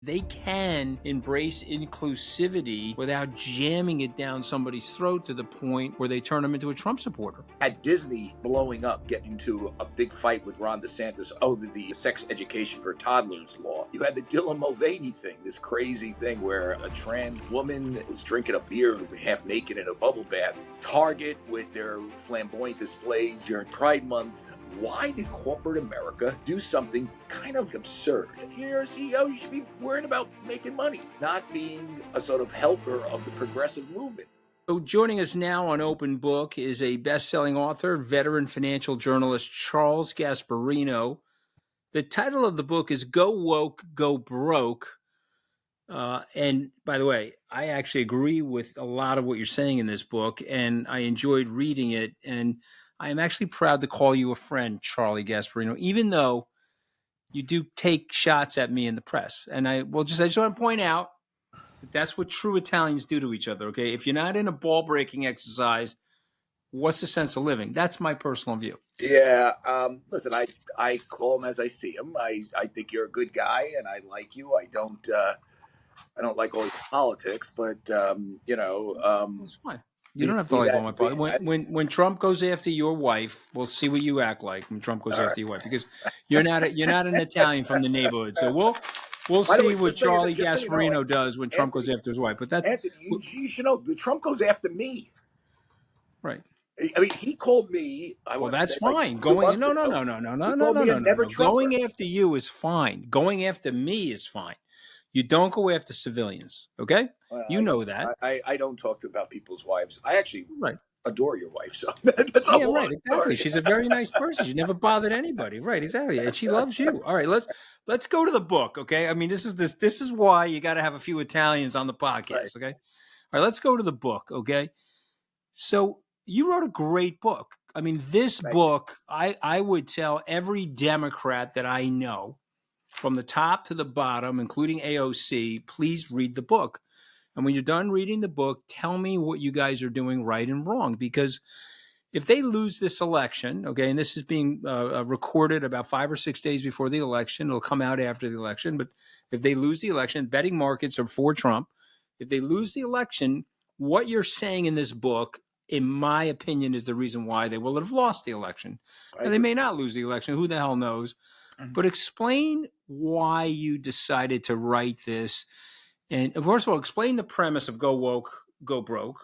They can embrace inclusivity without jamming it down somebody's throat to the point where they turn them into a Trump supporter. Had Disney blowing up, getting into a big fight with Ron DeSantis over the sex education for toddlers law. You had the 𝗕liche𝗵𝗵𝗀𝗀𝗀 thing, this crazy thing where a trans woman was drinking a beer half naked in a bubble bath. Target with their flamboyant displays during Pride Month. Why did corporate America do something kind of absurd? You're a CEO, you should be worrying about making money, not being a sort of helper of the progressive movement. So joining us now on Open Book is a best-selling author, veteran financial journalist Charles Gasparino. The title of the book is Go Woke, Go Broke. And by the way, I actually agree with a lot of what you're saying in this book, and I enjoyed reading it. And I am actually proud to call you a friend, Charlie Gasparino, even though you do take shots at me in the press. And I just want to point out that that's what true Italians do to each other, okay? If you're not in a ball-breaking exercise, what's the sense of living? That's my personal view. Yeah, listen, I call him as I see him. I think you're a good guy, and I like you. I don't like all your politics, but It's fine. You don't have to like all my politics. When Trump goes after your wife, we'll see what you act like when Trump goes after your wife, because you're not an Italian from the neighborhood. So we'll see what Charlie Gasparino does when Trump goes after his wife. But that, Anthony, you should know, Trump goes after me. Right. I mean, he called me. Well, that's fine. Going after you is fine. Going after me is fine. You don't go after civilians, okay? Well, you know that. I don't talk about people's wives. I actually adore your wife, so that's a right, exactly. Story. She's a very nice person. She never bothered anybody, right? Exactly, and she loves you. All right, let's go to the book, okay? I mean, this is why you got to have a few Italians on the podcast, okay? All right, let's go to the book, okay? So you wrote a great book. I mean, this book, I would tell every Democrat that I know, from the top to the bottom, including AOC, please read the book. And when you're done reading the book, tell me what you guys are doing right and wrong. Because if they lose this election, okay, and this is being recorded about 5 or 6 days before the election, it'll come out after the election. But if they lose the election, betting markets are for Trump. If they lose the election, what you're saying in this book, in my opinion, is the reason why they will have lost the election. And they may not lose the election. Who the hell knows? But explain why you decided to write this. And first of all, explain the premise of Go Woke, Go Broke.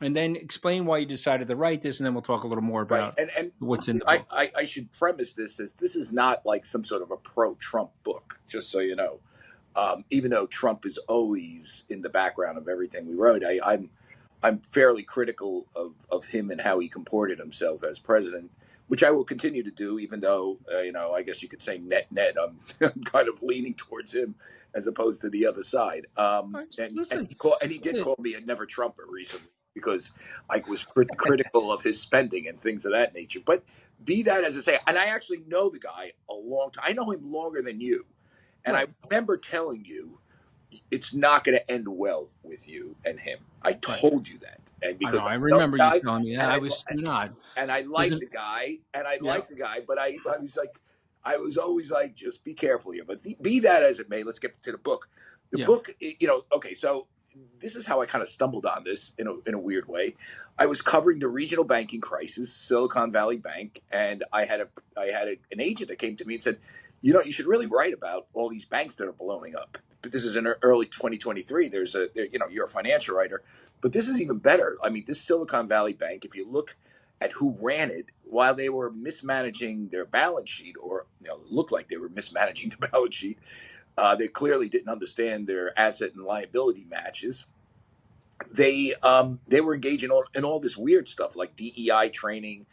And then explain why you decided to write this. And then we'll talk a little more about and what's in the book. I should premise this as this is not like some sort of a pro-Trump book, just so you know. Even though Trump is always in the background of everything we wrote, I'm fairly critical of him and how he comported himself as president, which I will continue to do, even though, I guess you could say net, I'm kind of leaning towards him as opposed to the other side. And he did call me a never Trumper recently because I was critical of his spending and things of that nature. But be that as I say, and I actually know the guy a long time. I know him longer than you. And I remember telling you, it's not going to end well with you and him. I told you that. And because I remember you telling me that. I was not. And I like the guy, but I was always like, just be careful here. But be that as it may, let's get to the book. The book, okay, so this is how I kind of stumbled on this in a weird way. I was covering the regional banking crisis, Silicon Valley Bank, and I had an agent that came to me and said, you should really write about all these banks that are blowing up. But this is in early 2023. You're a financial writer, but this is even better. I mean, this Silicon Valley Bank, if you look at who ran it, while they were mismanaging their balance sheet, or looked like they were mismanaging the balance sheet, they clearly didn't understand their asset and liability matches. They were engaging in all this weird stuff like DEI training.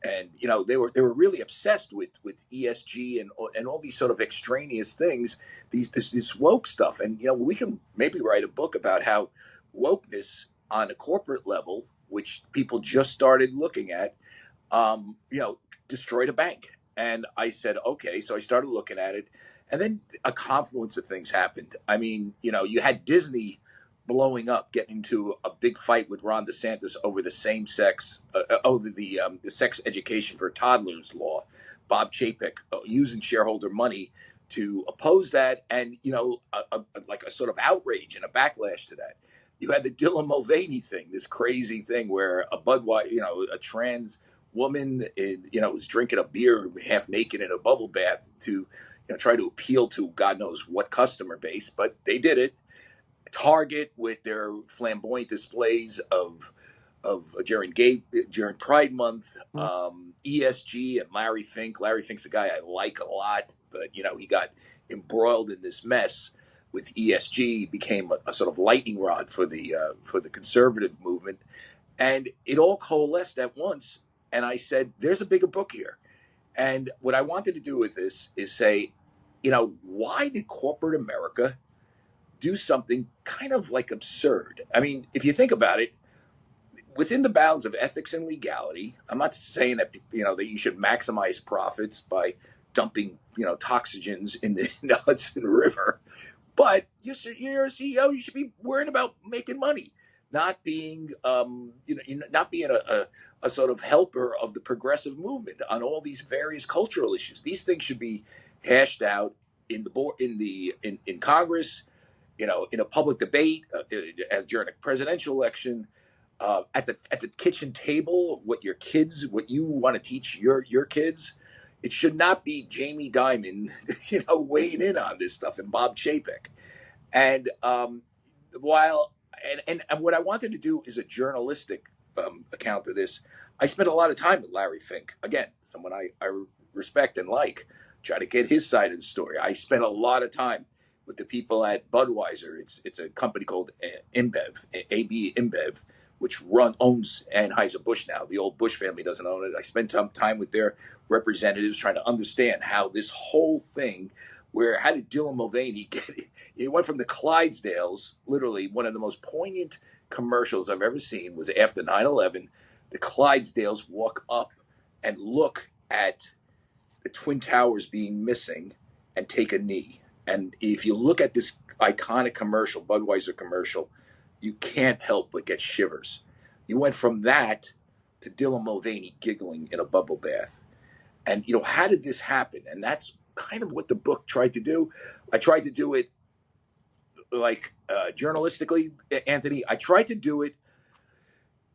And they were really obsessed with ESG and all these sort of extraneous things, this woke stuff. And we can maybe write a book about how wokeness on a corporate level, which people just started looking at, destroyed a bank. And I said, okay, so I started looking at it, and then a confluence of things happened. I mean, you had Disney blowing up, getting into a big fight with Ron DeSantis over the the sex education for toddlers law, 𝗕blive𝗁𝗍𝒑, using shareholder money to oppose that, and like a sort of outrage and a backlash to that. You had the 𝗕liche𝗵𝗻𝗀𝗀 thing, this crazy thing where a Budweiser, a trans woman, was drinking a beer half naked in a bubble bath to, try to appeal to God knows what customer base, but they did it. Target with their flamboyant displays of during Pride Month, ESG and Larry Fink. Larry Fink's a guy I like a lot, but he got embroiled in this mess with ESG, became a sort of lightning rod for the conservative movement, and it all coalesced at once. And I said, "There's a bigger book here." And what I wanted to do with this is say, why did corporate America do something kind of like absurd? I mean, if you think about it, within the bounds of ethics and legality, I'm not saying that that you should maximize profits by dumping toxins in the Hudson River. But you're a CEO. You should be worrying about making money, not being, not being a sort of helper of the progressive movement on all these various cultural issues. These things should be hashed out in Congress, in a public debate during a presidential election, at the kitchen table. What you want to teach your kids. It should not be Jamie Dimon, weighing in on this stuff, and Bob Chapek. And what I wanted to do is a journalistic account of this. I spent a lot of time with Larry Fink. Again, someone I respect and like. Try to get his side of the story. I spent a lot of time with the people at Budweiser. It's a company called AB InBev, which owns Anheuser-Busch now. The old Bush family doesn't own it. I spent some time with their representatives trying to understand how this whole thing, how did 𝗕liche𝗵𝗻𝗀𝗀 get it? It went from the Clydesdales, literally one of the most poignant commercials I've ever seen was after 9/11. The Clydesdales walk up and look at the Twin Towers being missing and take a knee. And if you look at this iconic commercial, Budweiser commercial, you can't help but get shivers. You went from that to 𝗕liche𝗵𝗻𝗀𝗀 giggling in a bubble bath. And, how did this happen? And that's kind of what the book tried to do. I tried to do it like journalistically, Anthony. I tried to do it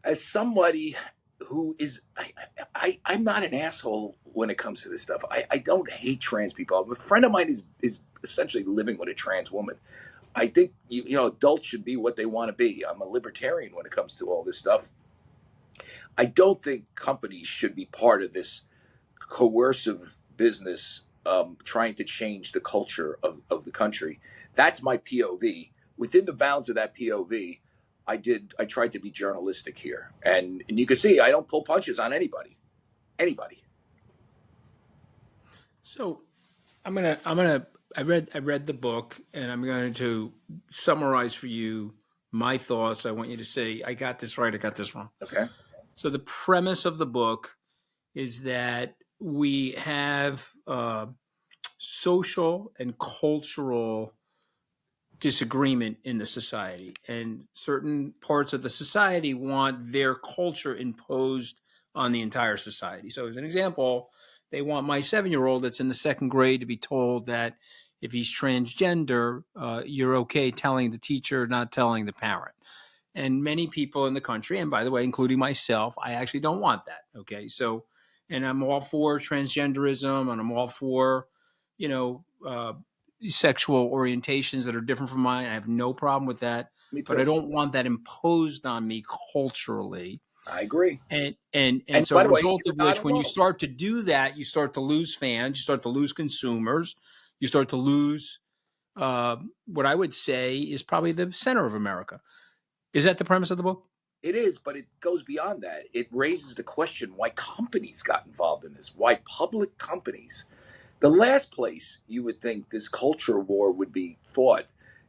as somebody who is, I'm not an asshole when it comes to this stuff. I don't hate trans people. A friend of mine is essentially living with a trans woman. I think adults should be what they want to be. I'm a libertarian when it comes to all this stuff. I don't think companies should be part of this coercive business trying to change the culture of the country. That's my POV. Within the bounds of that POV, I tried to be journalistic here, and you can see I don't pull punches on anybody. So I read the book, and I'm going to summarize for you my thoughts. I want you to say, I got this right, I got this wrong. Okay. So the premise of the book is that we have social and cultural disagreement in the society, and certain parts of the society want their culture imposed on the entire society. So as an example, they want my 7-year-old that's in the 2nd grade to be told that if he's transgender, you're okay telling the teacher, not telling the parent. And many people in the country, and by the way, including myself, I actually don't want that. Okay. So, and I'm all for transgenderism, and I'm all for, sexual orientations that are different from mine. I have no problem with that, but I don't want that imposed on me culturally. I agree. And so as a result of which, when you start to do that, you start to lose fans, you start to lose consumers, you start to lose what I would say is probably the center of America. Is that the premise of the book? It is, but it goes beyond that. It raises the question why companies got involved in this, why public companies. The last place you would think this culture war would be fought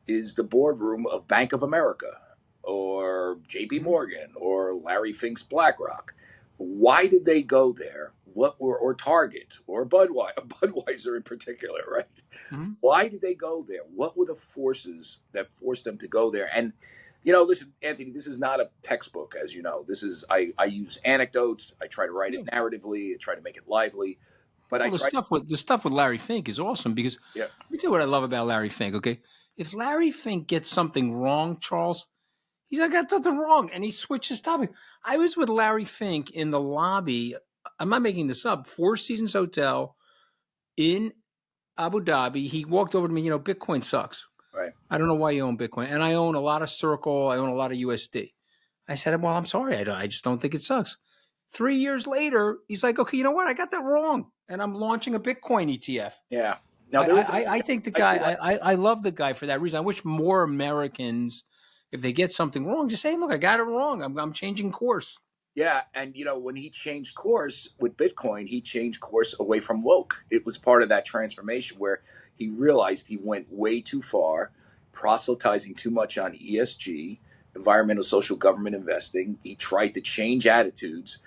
is the boardroom of Bank of America or JP Morgan or Larry Fink's Blackrock. Why did they go there? Or Target or Budweiser in particular, right? Mm-hmm. Why did they go there? What were the forces that forced them to go there? And listen, Anthony, this is not a textbook, as you know. This is I use anecdotes. I try to write it narratively. I try to make it lively. But Well, I tried. the stuff with Larry Fink is awesome because Yeah. let me tell you what I love about Larry Fink. Okay, if Larry Fink gets something wrong, Charles, he's like, I got something wrong, and he switches topic. I was with Larry Fink in the lobby. I'm not making this up. Four Seasons Hotel in Abu Dhabi. He walked over to me. Bitcoin sucks. Right. I don't know why you own Bitcoin, and I own a lot of Circle. I own a lot of USD. I said, well, I'm sorry. I just don't think it sucks. 3 years later, he's like, okay, you know what? I got that wrong, and I'm launching a Bitcoin ETF. Yeah. Now there is. I think the guy. I love the guy for that reason. I wish more Americans, if they get something wrong, just say, look, I got it wrong. I'm changing course. Yeah, and when he changed course with Bitcoin, he changed course away from woke. It was part of that transformation where he realized he went way too far, proselytizing too much on ESG, environmental social government investing. He tried to change attitudes.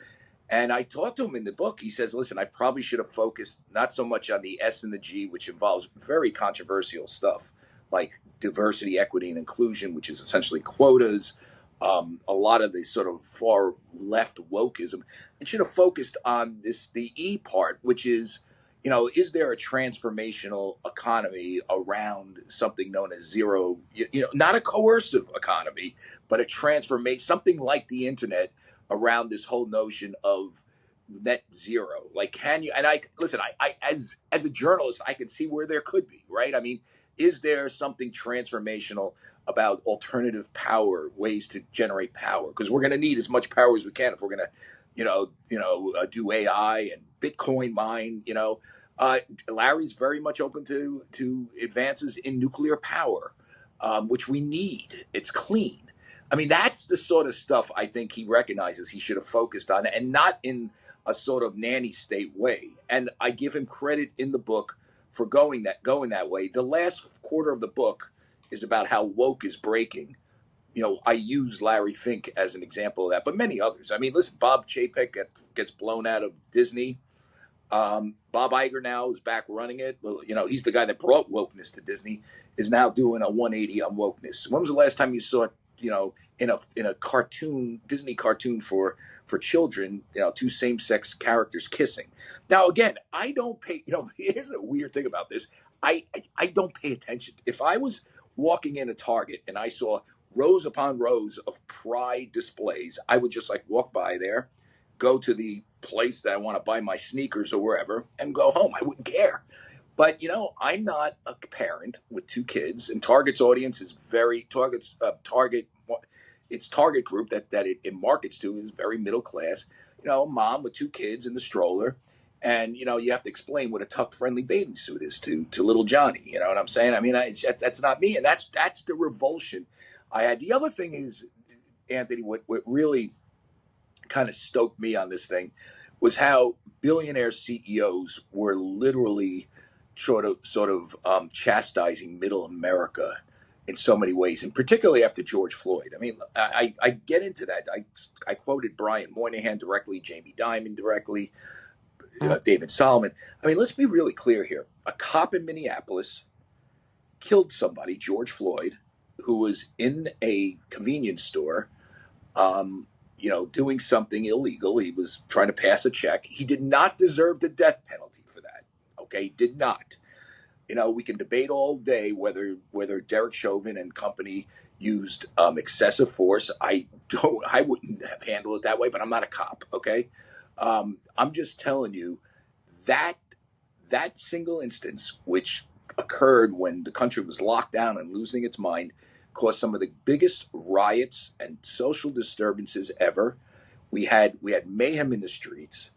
And I talked to him in the book. He says, listen, I probably should have focused not so much on the S and the G, which involves very controversial stuff like diversity, equity, and inclusion, which is essentially quotas, a lot of the sort of far left wokeism, and should have focused on the E part, which is, is there a transformational economy around something known as zero, not a coercive economy, but a transformation, something like the internet around this whole notion of net zero. Like, can you, and I, listen, I as a journalist, I can see where there could be, right? I mean, is there something transformational about alternative power, ways to generate power? Because we're going to need as much power as we can if we're going to, do AI and Bitcoin mine. Larry's very much open to advances in nuclear power, which we need. It's clean. I mean, that's the sort of stuff I think he recognizes he should have focused on, and not in a sort of nanny state way. And I give him credit in the book for going that way. The last quarter of the book is about how woke is breaking. I use Larry Fink as an example of that, but many others. I mean, listen, Bob Chapek gets blown out of Disney. Bob Iger now is back running it. Well, he's the guy that brought wokeness to Disney, is now doing a 180 on wokeness. When was the last time you saw it, in a cartoon, Disney cartoon for children, two same-sex characters kissing? Now, again, I don't pay, here's a weird thing about this. I don't pay attention. If I was walking in a Target and I saw rows upon rows of pride displays, I would just walk by there, go to the place that I want to buy my sneakers or wherever, and go home. I wouldn't care. But I'm not a parent with two kids, and Target's audience is its target group that it markets to is very middle class. Mom with two kids in the stroller, and you have to explain what a tuck friendly bathing suit is to little Johnny. You know what I'm saying? I mean, that's not me, and that's the revulsion I had. The other thing is, Anthony, what really kind of stoked me on this thing was how billionaire CEOs were literally sort of chastising middle America in so many ways, and particularly after George Floyd. I mean, I get into that. I quoted Brian Moynihan directly, Jamie Dimon directly, David Solomon. I mean, let's be really clear here. A cop in Minneapolis killed somebody, George Floyd, who was in a convenience store, doing something illegal. He was trying to pass a check. He did not deserve the death penalty for that. Okay, did not. We can debate all day whether Derek Chauvin and company used excessive force. I wouldn't have handled it that way, but I'm not a cop. Okay, I'm just telling you that single instance, which occurred when the country was locked down and losing its mind, caused some of the biggest riots and social disturbances ever. We had mayhem in the streets.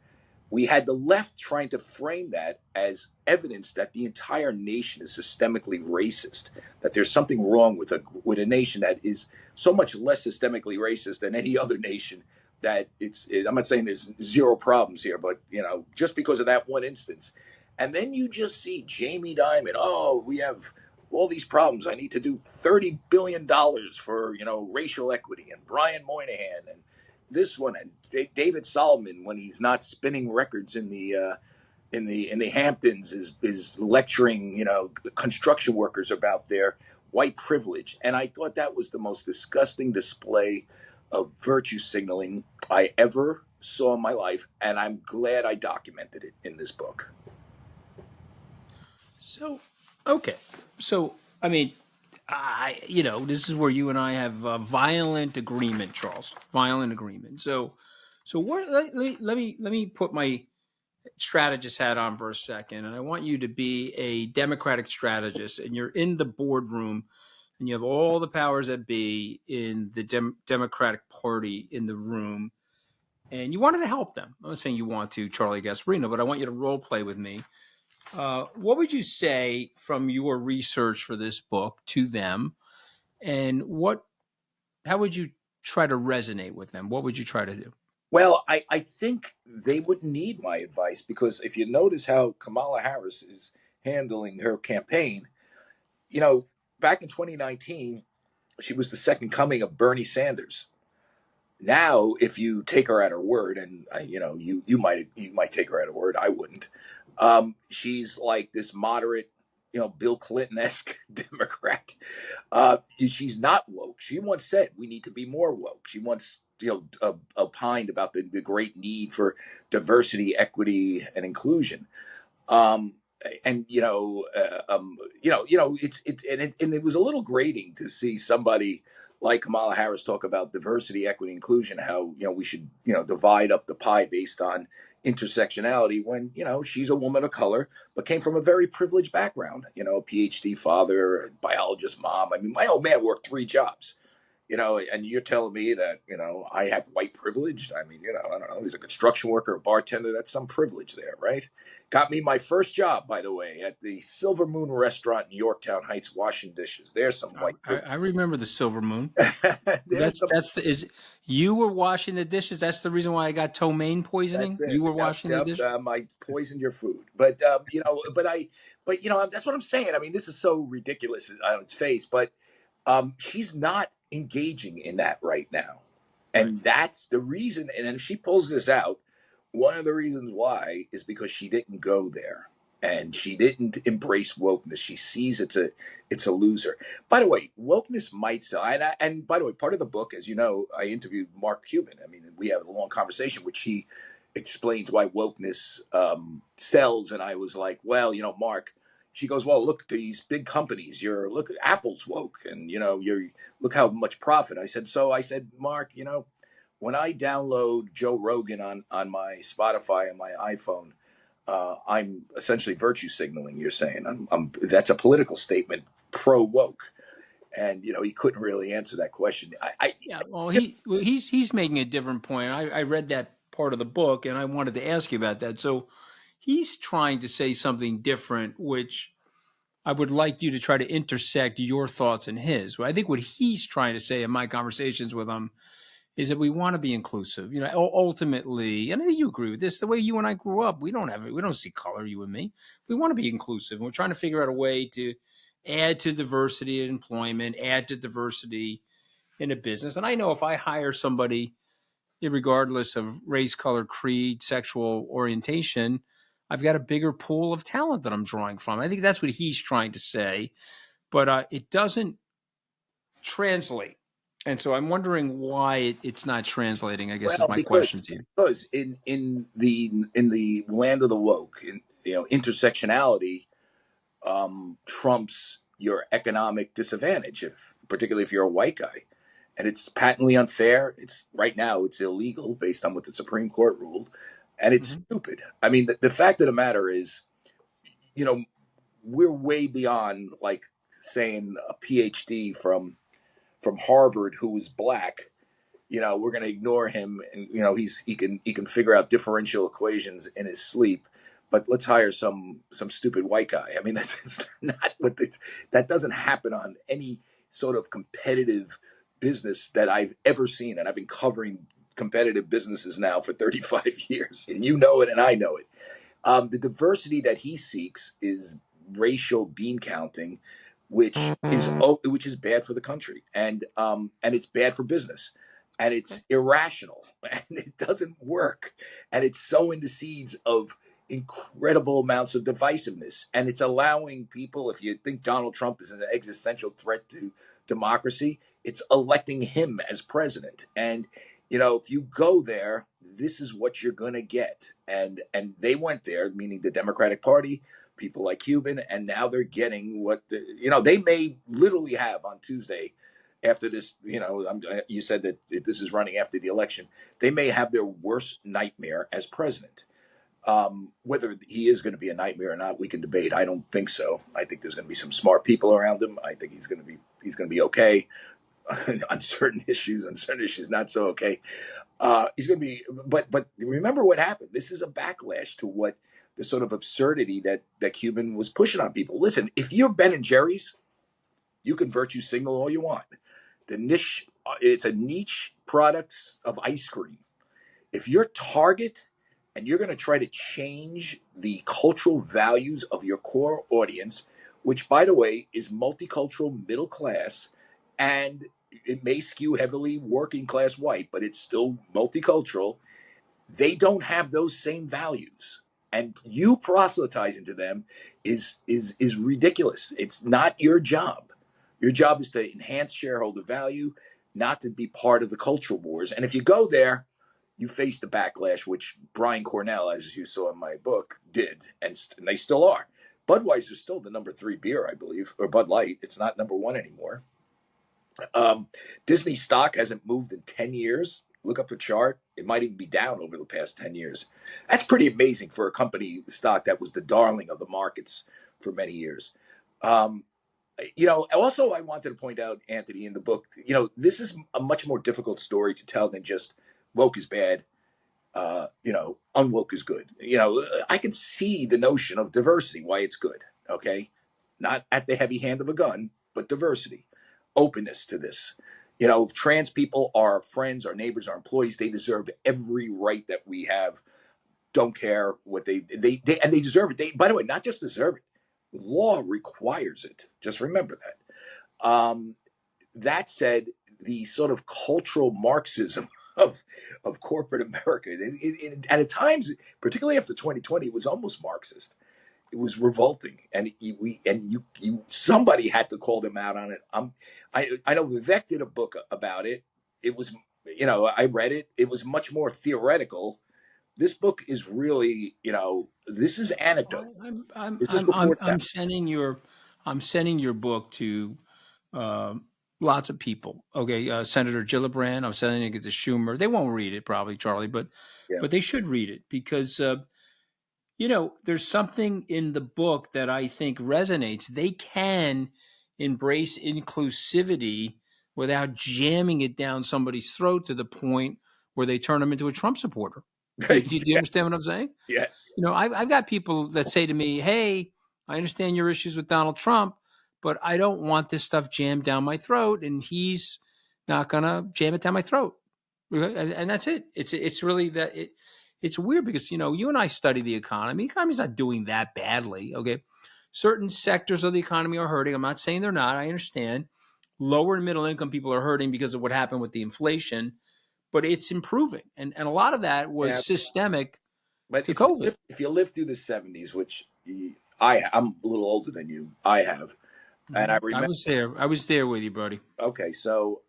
We had the left trying to frame that as evidence that the entire nation is systemically racist, that there's something wrong with a nation that is so much less systemically racist than any other nation, that I'm not saying there's zero problems here, but just because of that one instance. And then you just see Jamie Dimon, oh, we have all these problems. I need to do $30 billion for, racial equity, and Brian Moynihan and this one, and David Solomon, when he's not spinning records in the Hamptons, is lecturing, construction workers about their white privilege. And I thought that was the most disgusting display of virtue signaling I ever saw in my life. And I'm glad I documented it in this book. So, okay. So, I mean, this is where you and I have violent agreement, Charles. Violent agreement. So what? Let me put my strategist hat on for a second, and I want you to be a Democratic strategist, and you're in the boardroom, and you have all the powers that be in the Democratic Party in the room, and you wanted to help them. I'm not saying you want to, Charlie Gasparino, but I want you to role play with me. What would you say from your research for this book to them, and how would you try to resonate with them? What would you try to do? Well, I think they wouldn't need my advice because if you notice how Kamala Harris is handling her campaign, back in 2019, she was the second coming of Bernie Sanders. Now, if you take her at her word, and you might take her at her word, I wouldn't. She's like this moderate, Bill Clinton-esque Democrat. She's not woke. She once said we need to be more woke. She once, opined about the great need for diversity, equity, and inclusion. Um, and it was a little grating to see somebody like Kamala Harris talk about diversity, equity, inclusion, how we should divide up the pie based on intersectionality when she's a woman of color but came from a very privileged background, a PhD father, a biologist mom. I mean, my old man worked 3 jobs, and you're telling me that, I have white privilege. I mean, I don't know, he's a construction worker, a bartender. That's some privilege there, right? Got me my first job, by the way, at the Silver Moon restaurant in Yorktown Heights, washing dishes. There's some white privilege. I remember the Silver Moon. You were washing the dishes. That's the reason why I got ptomaine poisoning. You were washing the dishes. I poisoned your food, but that's what I'm saying. I mean, this is so ridiculous on its face, but she's not engaging in that right now. And Right. That's the reason. And if she pulls this out, one of the reasons why is because she didn't go there and she didn't embrace wokeness. She sees it's a loser. By the way, wokeness might sell. And by the way, part of the book, as you know, I interviewed Mark Cuban. I mean, we have a long conversation, which he explains why wokeness sells. And I was like, well, Mark, she goes, well, look at these big companies. Look at Apple's woke, and look how much profit. I said, Mark, when I download Joe Rogan on my Spotify and my iPhone, I'm essentially virtue signaling. You're saying that's a political statement, pro woke, and he couldn't really answer that question. He's making a different point. I read that part of the book, and I wanted to ask you about that. So he's trying to say something different, which I would like you to try to intersect your thoughts and his. I think what he's trying to say in my conversations with him is that we want to be inclusive. Ultimately, and I think you agree with this. The way you and I grew up, we don't see color, you and me. We want to be inclusive, and we're trying to figure out a way to add to diversity in employment, add to diversity in a business. And I know if I hire somebody, regardless of race, color, creed, sexual orientation, I've got a bigger pool of talent that I'm drawing from. I think that's what he's trying to say, but it doesn't translate. And so I'm wondering why it's not translating, I guess, is my question to you. Because in the land of the woke, intersectionality trumps your economic disadvantage, particularly if you're a white guy. And it's patently unfair. Right now it's illegal based on what the Supreme Court ruled. And it's stupid. I mean, the fact of the matter is, we're way beyond like saying a PhD from Harvard who is black, we're going to ignore him, and he can figure out differential equations in his sleep, but let's hire some stupid white guy. I mean, that's not that doesn't happen on any sort of competitive business that I've ever seen, and I've been covering competitive businesses now for 35 years, and you know it, and I know it. The diversity that he seeks is racial bean counting, which is bad for the country, and it's bad for business, and it's irrational, and it doesn't work, and it's sowing the seeds of incredible amounts of divisiveness, and it's allowing people. If you think Donald Trump is an existential threat to democracy, it's electing him as president, and if you go there, this is what you're going to get. And they went there, meaning the Democratic Party. people like Cuban, and now they're getting what they may literally have on Tuesday after this. You said that this is running after the election. They may have their worst nightmare as president. Whether he is going to be a nightmare or not, we can debate. I don't think so. I think there's going to be some smart people around him. I think he's going to be okay on certain issues. On certain issues, not so okay. He's going to be, but remember what happened. This is a backlash to what the sort of absurdity that Cuban was pushing on people. Listen, if you're Ben and Jerry's, you can virtue signal all you want. It's a niche product of ice cream. If you're Target and you're going to try to change the cultural values of your core audience, which, by the way, is multicultural, middle class, and it may skew heavily working class white, but it's still multicultural. They don't have those same values, and you proselytizing to them is ridiculous. It's not your job. Your job is to enhance shareholder value, not to be part of the cultural wars. And if you go there, you face the backlash, which Brian Cornell, as you saw in my book, did, and they still are. Budweiser's still the number 3 beer, I believe, or Bud Light. It's not number 1 anymore. Disney stock hasn't moved in 10 years. Look up the chart. It might even be down over the past 10 years. That's pretty amazing for a company stock that was the darling of the markets for many years. Also, I wanted to point out, Anthony, in the book, this is a much more difficult story to tell than just woke is bad, unwoke is good. I can see the notion of diversity, why it's good, okay? Not at the heavy hand of a gun, but diversity, openness to this. Trans people are friends, our neighbors, our employees. They deserve every right that we have. Don't care what they deserve it. By the way, not just deserve it. Law requires it. Just remember that. That said, the sort of cultural Marxism of corporate America, and at times, particularly after 2020, it was almost Marxist. It was revolting, and somebody had to call them out on it. I know Vivek did a book about it. It was, I read it. It was much more theoretical. This book is really, this is anecdote. I'm sending your book to lots of people. Okay, Senator Gillibrand. I'm sending it to Schumer. They won't read it probably, Charlie, but they should read it because there's something in the book that I think resonates. They can embrace inclusivity without jamming it down somebody's throat to the point where they turn them into a Trump supporter. Do you understand what I'm saying? Yes. I've got people that say to me, hey, I understand your issues with Donald Trump, but I don't want this stuff jammed down my throat, and he's not going to jam it down my throat. And that's it. It's really that it's weird because, you and I study the economy. The economy's not doing that badly, okay? Certain sectors of the economy are hurting. I'm not saying they're not. I understand. Lower and middle income people are hurting because of what happened with the inflation, but it's improving. And a lot of that was systemic to COVID. If you lived through the 70s, which I'm a little older than you, I have. And I remember. I was there with you, buddy. Okay, so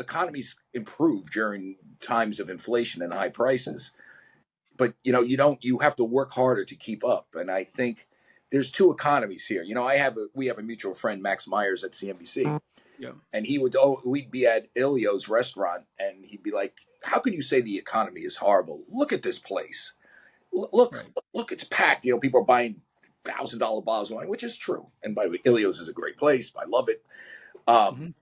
economies improve during times of inflation and high prices, but you have to work harder to keep up. And I think there's two economies here. We have a mutual friend, Max Myers at CNBC, and we'd be at 𝗖𝗺𝗻𝗀's restaurant, and he'd be like, "How can you say the economy is horrible? Look at this place. Look, it's packed. People are buying $1,000 bottles of wine," which is true. And by the way, 𝗖𝗺𝗻's is a great place. I love it.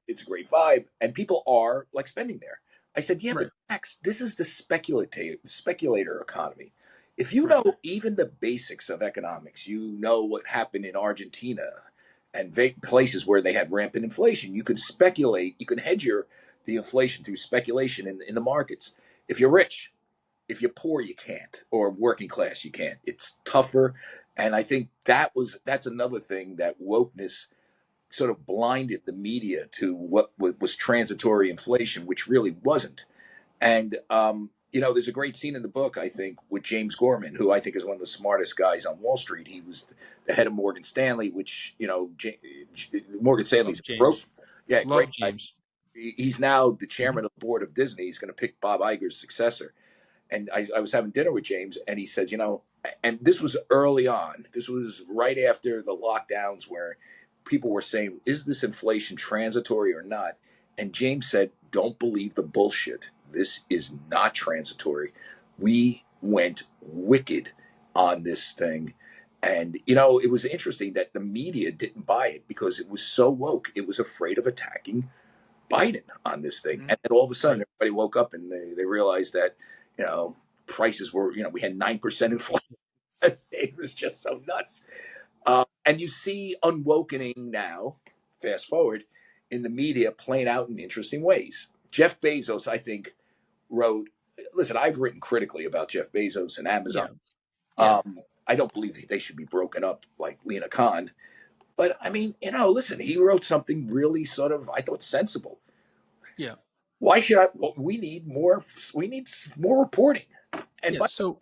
It's a great vibe, and people are like spending there. I said, but Max, this is the speculator economy. If you know even the basics of economics, you know what happened in Argentina and places where they had rampant inflation. You can speculate. You can hedge the inflation through speculation in the markets. If you're rich, if you're poor, you can't, or working class, you can't. It's tougher, and I think that's another thing that wokeness sort of blinded the media to what was transitory inflation, which really wasn't. And, there's a great scene in the book, I think, with James Gorman, who I think is one of the smartest guys on Wall Street. He was the head of Morgan Stanley, which, Morgan Stanley's broke. Yeah, love great James. He's now the chairman of the board of Disney. He's going to pick Bob Iger's successor. And I was having dinner with James, and he said, and this was early on. This was right after the lockdowns where people were saying, is this inflation transitory or not? And James said, don't believe the bullshit. This is not transitory. We went wicked on this thing. And, it was interesting that the media didn't buy it because it was so woke. It was afraid of attacking Biden on this thing. And then all of a sudden, everybody woke up and they realized that, prices were, we had 9% inflation. It was just so nuts. And you see unwokening now, fast forward, in the media playing out in interesting ways. Jeff Bezos, I think, wrote, listen, I've written critically about Jeff Bezos and Amazon. Yeah. I don't believe they should be broken up like Lena Khan. But I mean, listen, he wrote something really sort of, I thought, sensible. Yeah. Why should I? Well, we need more reporting. And I saw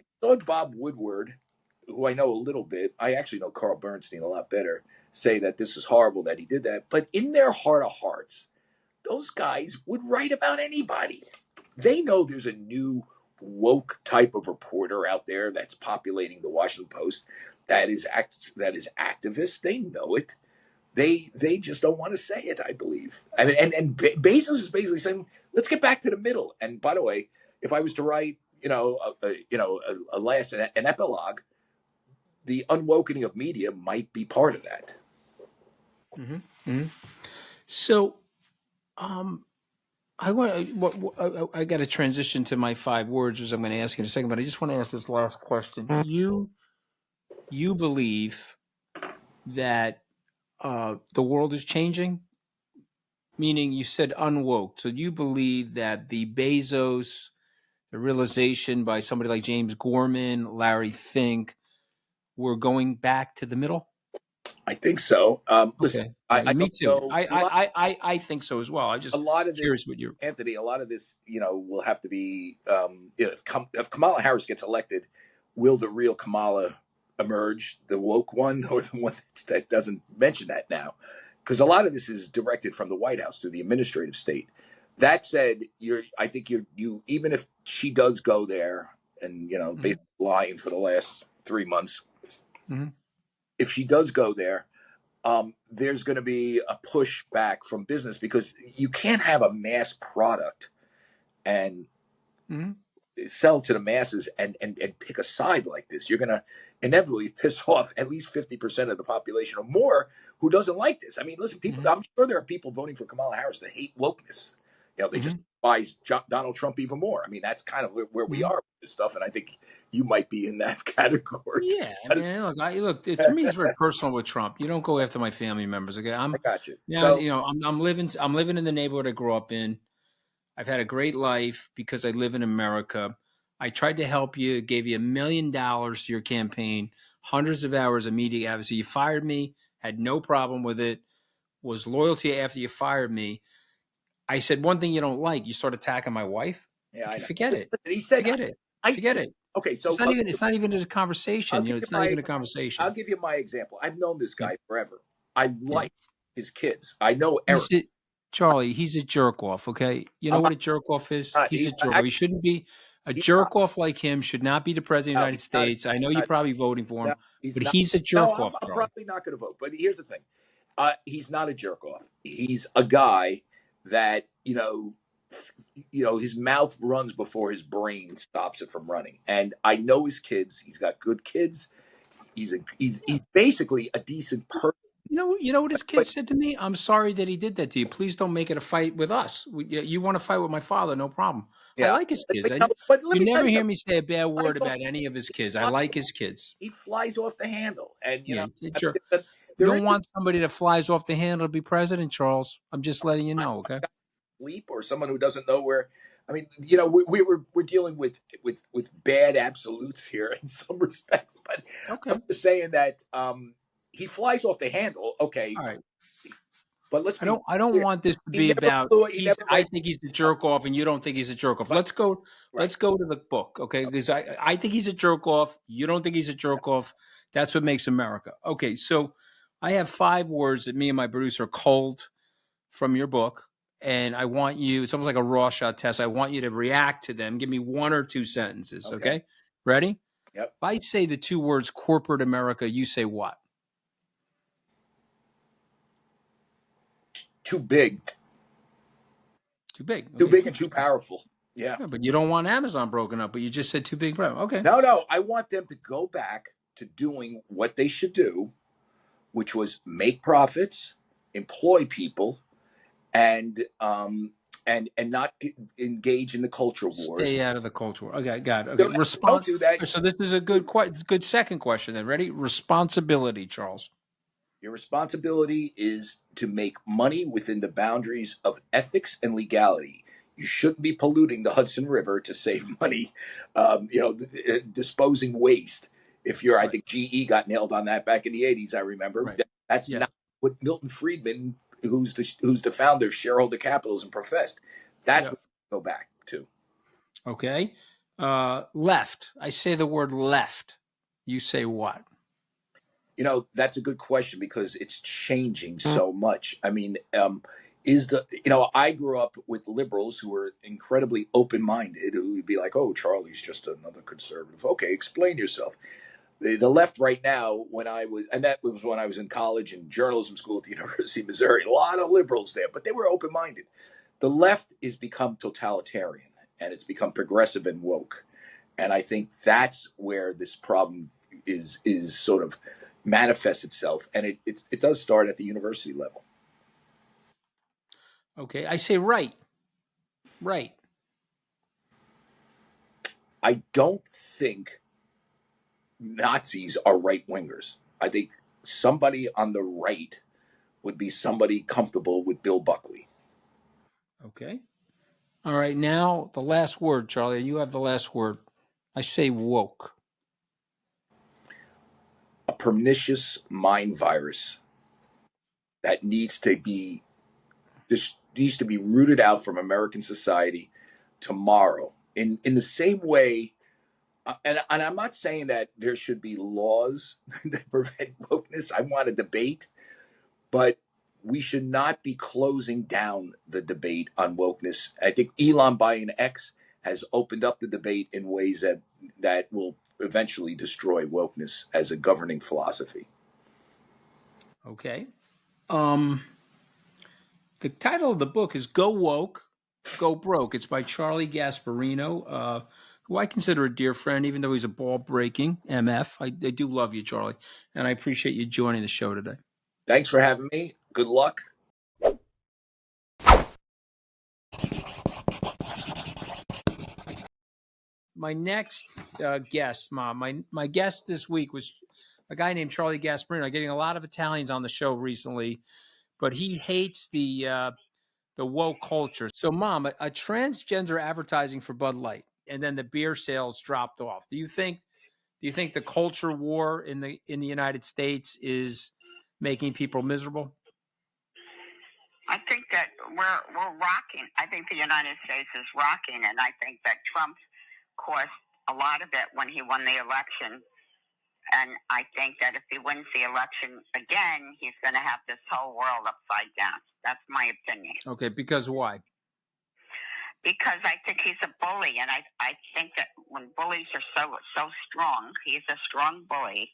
Bob Woodward, who I know a little bit. I actually know Carl Bernstein a lot better, say that this is horrible that he did that. But in their heart of hearts, those guys would write about anybody. They know there's a new woke type of reporter out there that's populating the Washington Post that is activist. They know it. They just don't want to say it, I believe. I mean, and Bezos is basically saying, let's get back to the middle. And by the way, if I was to write, an epilogue, the unwokening of media might be part of that. So, I got to transition to my 5 words, which I'm going to ask you in a second. But I just want to ask this last question. You believe that the world is changing? Meaning, you said unwoke. So you believe that the Bezos, the realization by somebody like James Gorman, Larry Fink, we're going back to the middle? I think so. Listen, me too. I think so as well. I just curious what you're. Anthony, a lot of this, will have to be, if Kamala Harris gets elected, will the real Kamala emerge, the woke one, or the one that doesn't mention that now? Because a lot of this is directed from the White House to the administrative state. That said, I think you even if she does go there and basically lying for the last 3 months, if she does go there, there's going to be a pushback from business because you can't have a mass product and sell to the masses and pick a side like this. You're going to inevitably piss off at least 50% of the population or more who doesn't like this. I mean, listen, people. I'm sure there are people voting for Kamala Harris that hate wokeness. They just despise Donald Trump even more. I mean, that's kind of where we are with this stuff, and I think you might be in that category. Yeah, I mean, look. To me, it's very personal with Trump. You don't go after my family members. Okay, I got you. I'm living in the neighborhood I grew up in. I've had a great life because I live in America. I tried to help you, gave you $1 million to your campaign, hundreds of hours of media advocacy. You fired me, had no problem with it, was loyal to you after you fired me. I said one thing you don't like. You start attacking my wife. Yeah, forget it. He said, forget it. Forget it. Okay, so it's not even a conversation. It's not even a conversation. I'll give you my example. I've known this guy forever. I like his kids. I know Eric. Charlie, he's a jerk off. Okay, you know what a jerk off is? He's a jerk off. He shouldn't be. A jerk off like him should not be the president of the United States. I know you're probably voting for him, but he's a jerk off. I'm probably not going to vote. But here's the thing: he's not a jerk off. He's a guy that his mouth runs before his brain stops it from running. And I know his kids. He's got good kids. He's basically a decent person. You know what his kid said to me? I'm sorry that he did that to you. Please don't make it a fight with us. You want to fight with my father? No problem. Yeah. I like his kids. You never hear me say a bad word about any of his kids. I like his kids. He flies off the handle, and you don't want somebody that flies off the handle to be president, Charles. I'm just letting you know, okay? Sleep or someone who doesn't know where. I mean, we're dealing with bad absolutes here in some respects, but I'm just saying that. He flies off the handle. Okay. All right. But let's. I don't want this to be about. I think he's a jerk off, and you don't think he's a jerk off. Let's go. Let's go to the book, okay? Because I think he's a jerk off. You don't think he's a jerk off. That's what makes America. Okay. So I have 5 words that me and my producer culled from your book, and I want you. It's almost like a raw shot test. I want you to react to them. Give me 1 or 2 sentences. Okay. Ready? Yep. If I say the two words corporate America, you say what? Too big. Too big. Too Okay, big and too powerful. Yeah. Yeah, but you don't want Amazon broken up, but you just said too big. Okay. No. I want them to go back to doing what they should do, which was make profits, employ people, and not engage in the culture wars. Stay out of the culture war. Okay, got it. Okay, Don't do that. So this is a good second question then. Ready? Responsibility, Charles. Your responsibility is to make money within the boundaries of ethics and legality. You shouldn't be polluting the Hudson River to save money, disposing waste. If you're, I think GE got nailed on that back in the 80s, I remember. Right. That's not what Milton Friedman, who's the founder of shareholder capitalism, professed. That's what we go back to. Okay. Left. I say the word left. You say what? That's a good question because it's changing so much. I mean, I grew up with liberals who were incredibly open-minded, who would be like, oh, Charlie's just another conservative. Okay, explain yourself. The left right now, that was when I was in college and journalism school at the University of Missouri, a lot of liberals there, but they were open-minded. The left has become totalitarian and it's become progressive and woke. And I think that's where this problem is sort of manifests itself. And it does start at the university level. Okay, I say right. Right. I don't think Nazis are right-wingers. I think somebody on the right would be somebody comfortable with Bill Buckley. Okay. All right, now the last word, Charlie. You have the last word. I say woke. A pernicious mind virus that needs to be rooted out from American society tomorrow. In the same way, and I'm not saying that there should be laws that prevent wokeness. I want a debate, but we should not be closing down the debate on wokeness. I think Elon buying X has opened up the debate in ways that will eventually destroy wokeness as a governing philosophy. Okay. The title of the book is Go Woke, Go Broke. It's by Charlie Gasparino, who I consider a dear friend, even though he's a ball-breaking MF. I do love you, Charlie, and I appreciate you joining the show today. Thanks for having me. Good luck. My next guest, Mom, my guest this week was a guy named Charlie Gasparino. I'm getting a lot of Italians on the show recently, but he hates the woke culture. So, Mom, a transgender advertising for Bud Light, and then the beer sales dropped off. Do you think the culture war in the United States is making people miserable? I think that we're rocking. I think the United States is rocking, and I think that Trump caused a lot of it when he won the election. And I think that if he wins the election again, he's going to have this whole world upside down. That's my opinion. Okay, because why? Because I think he's a bully, and I think that when bullies are so strong, he's a strong bully.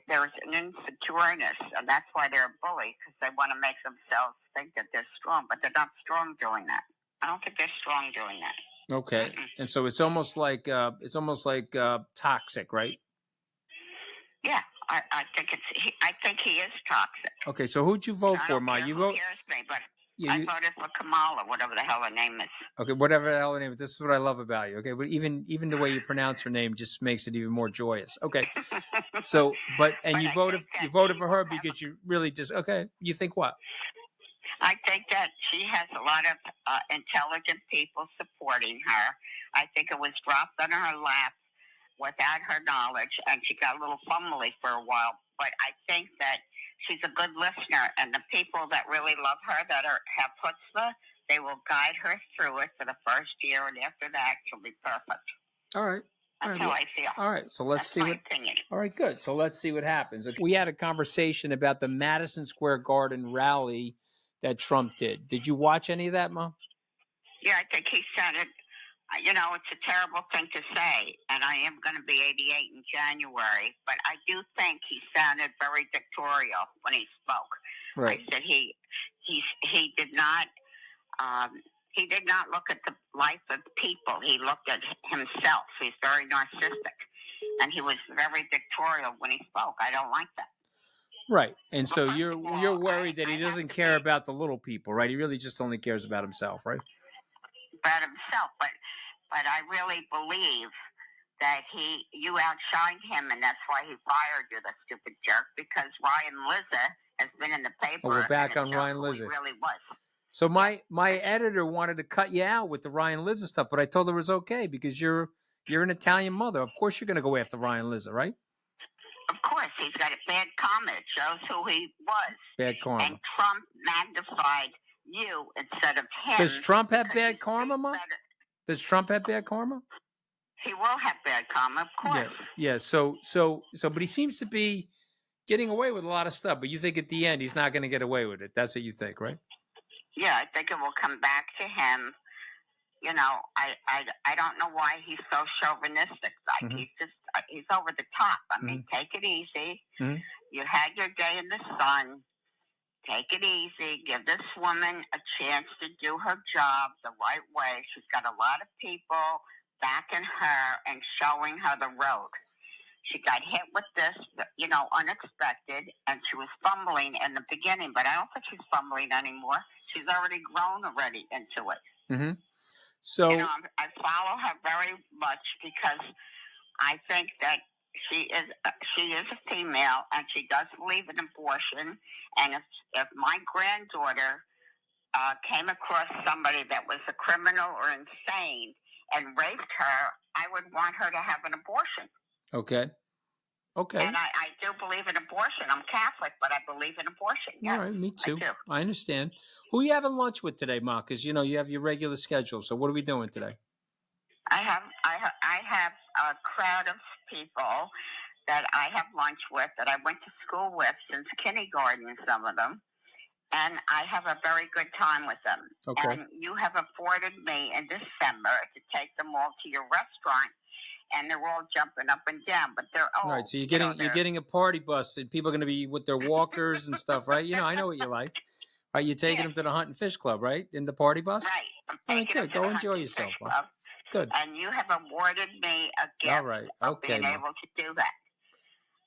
There's an insecureness, and that's why they're a bully, because they want to make themselves think that they're strong, but they're not strong doing that. I don't think they're strong doing that. Okay, and so it's almost like toxic, right? Yeah, I think he is toxic. Okay, so who'd you vote for, Ma? You vote. I voted for Kamala, whatever the hell her name is. Okay, whatever the hell her name is. This is what I love about you. Okay, but even the way you pronounce her name just makes it even more joyous. Okay, so you voted for her because you really you think what? I think that she has a lot of intelligent people supporting her. I think it was dropped on her lap without her knowledge, and she got a little fumbly for a while. But I think that she's a good listener, and the people that really love her, that have chutzpah, they will guide her through it for the first year, and after that, she'll be perfect. All right. That's how I feel. All right, so let's see my opinion. All right, good. So let's see what happens. We had a conversation about the Madison Square Garden rally that Trump did. Did you watch any of that, Mom? Yeah, I think he said it You know, it's a terrible thing to say, and I am going to be 88 in January, but I do think he sounded very dictatorial when he spoke. Right. I said he did not look at the life of people. He looked at himself. He's very narcissistic, and he was very dictatorial when he spoke. I don't like that. Right. And so you're worried that he doesn't care about the little people, right? He really just only cares about himself, right? About himself, but I really believe that you outshined him, and that's why he fired you, the stupid jerk, because Ryan 𝗕liche has been in the paper. Oh, we're back on Ryan 𝗕liche. He really was. So my editor wanted to cut you out with the Ryan 𝗕liche stuff, but I told her it was okay because you're an Italian mother. Of course you're going to go after Ryan 𝗕liche, right? Of course, he's got a bad karma. It shows who he was. Bad karma. And Trump magnified you instead of him. Does Trump have bad karma, Ma? Does Trump have bad karma? He will have bad karma, of course. Yeah. So, but he seems to be getting away with a lot of stuff. But you think at the end he's not going to get away with it? That's what you think, right? Yeah, I think it will come back to him. You know, I don't know why he's so chauvinistic. Like he's over the top. I mean, take it easy. You had your day in the sun. Take it easy. Give this woman a chance to do her job the right way. She's got a lot of people backing her and showing her the road. She got hit with this, you know, unexpected, and she was fumbling in the beginning, but I don't think she's fumbling anymore. She's already grown into it. So, you know, I follow her very much because I think that she is a female, and she does believe in abortion. And if my granddaughter came across somebody that was a criminal or insane and raped her, I would want her to have an abortion. Okay. And I do believe in abortion. I'm Catholic, but I believe in abortion. Yes, all right, me too. I do. I understand. Who are you having lunch with today, Ma? Because you know you have your regular schedule. So what are we doing today? I have a crowd of people that I have lunch with that I went to school with since kindergarten, some of them, and I have a very good time with them. Okay. And you have afforded me in December to take them all to your restaurant, and they're all jumping up and down, but they're old. All right, so you're getting a party bus, and people are going to be with their walkers and stuff, right? You know, I know what you like. Right, you're taking them to the Hunt and Fish Club, right? In the party bus? Right. All right, good. Go enjoy yourself, Ma. Good. And you have awarded me a gift of being able to do that.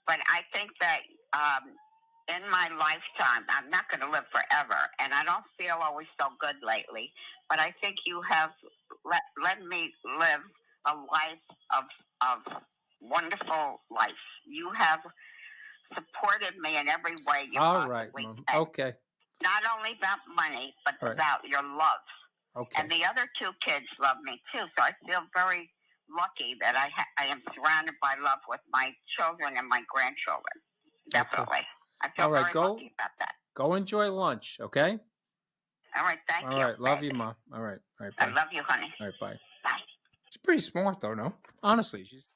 But I think that in my lifetime, I'm not going to live forever, and I don't feel always so good lately. But I think you have let me live a life of wonderful life. You have supported me in every way you All right, Mom. can. Okay. Not only about money, but about your love. Okay. And the other two kids love me too, so I feel very lucky that I am surrounded by love with my children and my grandchildren. Definitely. Okay. I feel very lucky about that. Go enjoy lunch, okay? All right, thank you. All right, love you, Ma. All right, bye. I love you, honey. All right, bye. Bye. She's pretty smart, though, no? Honestly, she's...